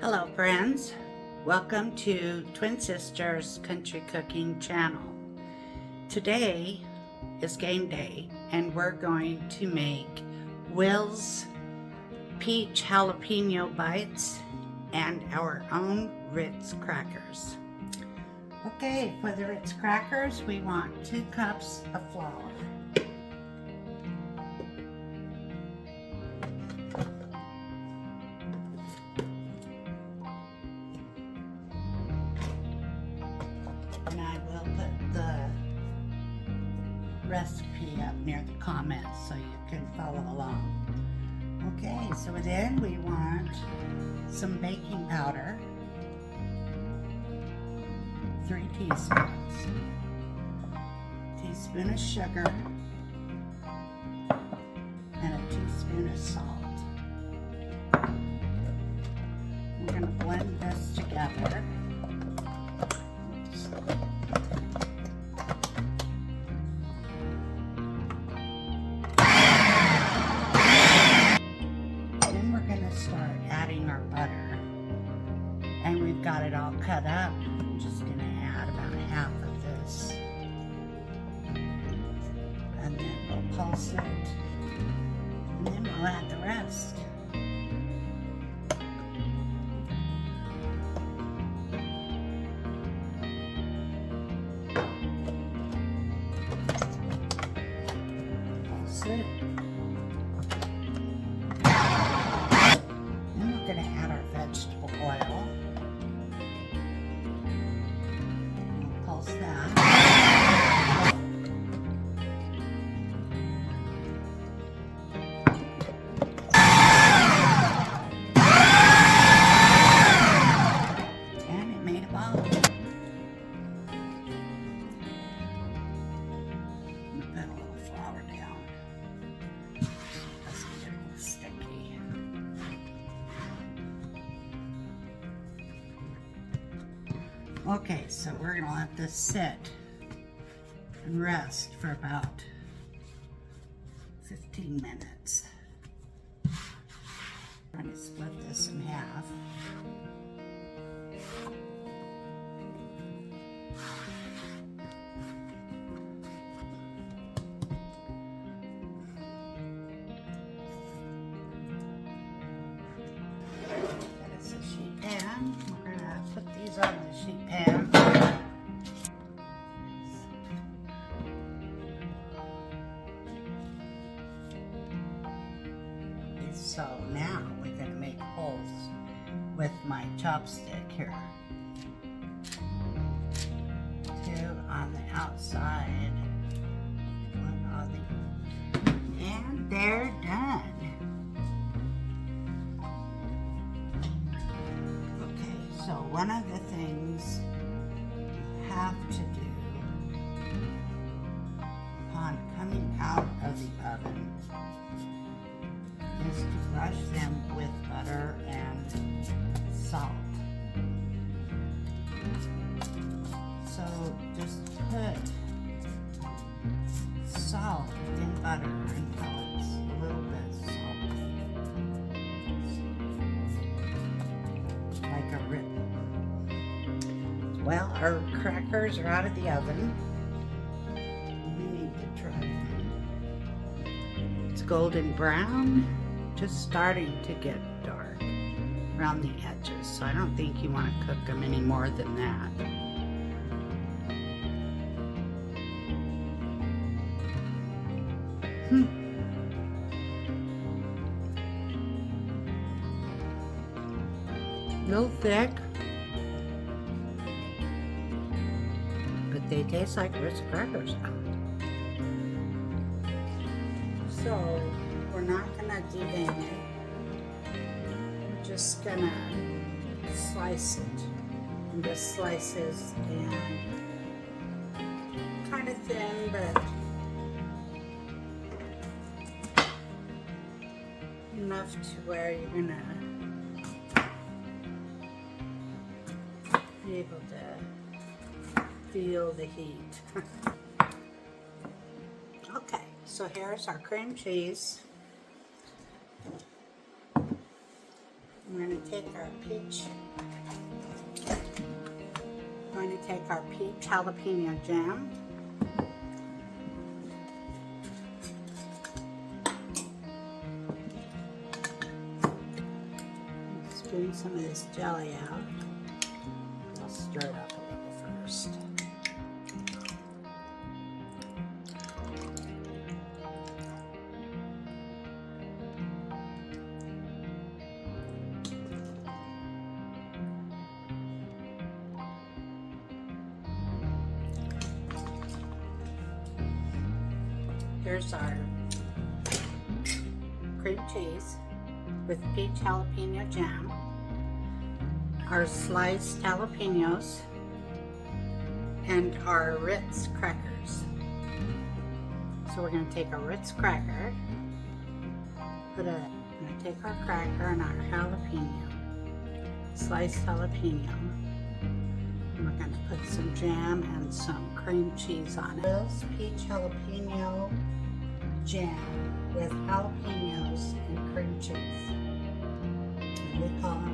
Hello friends, welcome to Twin Sisters Country Cooking Channel. Today is game day and we're going to make Will's Peach Jalapeño Bites and our own Ritz Crackers. Okay, for the Ritz Crackers we want 2 cups of flour. And I will put the recipe up near the comments so you can follow along. Okay, so then we want some baking powder, 3 teaspoons, teaspoon of sugar, and a teaspoon of salt. We're going to blend this together. Butter, and we've got it all cut up. I'm just going to add about half of this, and then we'll pulse it, and then we'll add the rest. Pulse it. We're going to add our vegetable oil. We'll pulse that. And it made a ball. I'm going to put a little flour down. Doesn't get a little sticky. Okay, so we're going to let this sit and rest for about 15 minutes. I'm going to split this in half. That is a sheet pan. We're going to put these on the sheet pan. So now we're going to make holes with my chopstick here. 2 on the outside, 1 on the, and they're done. Okay, so one of the things you have to do upon coming out of the oven is to brush them with butter and salt. So just put salt in butter until it's a little bit salty, like a rib. Well, our crackers are out of the oven. We need to try them. It's golden brown. Just starting to get dark around the edges, so I don't think you want to cook them any more than that. A little thick, but they taste like Ritz crackers. So we're not gonna devein it. We're just gonna slice it into slices and kind of thin, but enough to where you're gonna be able to feel the heat. Okay, so here's our cream cheese. I'm going to take our peach jalapeno jam. Spoon some of this jelly out. I'll stir it up a little first. Here's our cream cheese with peach jalapeno jam, our sliced jalapenos, and our Ritz crackers. So we're going to take a Ritz cracker, we're going to take our cracker and our jalapeno, sliced jalapeno, and we're going to put some jam and some cream cheese on it. This peach jalapeno jam with jalapenos and cream cheese. And we call them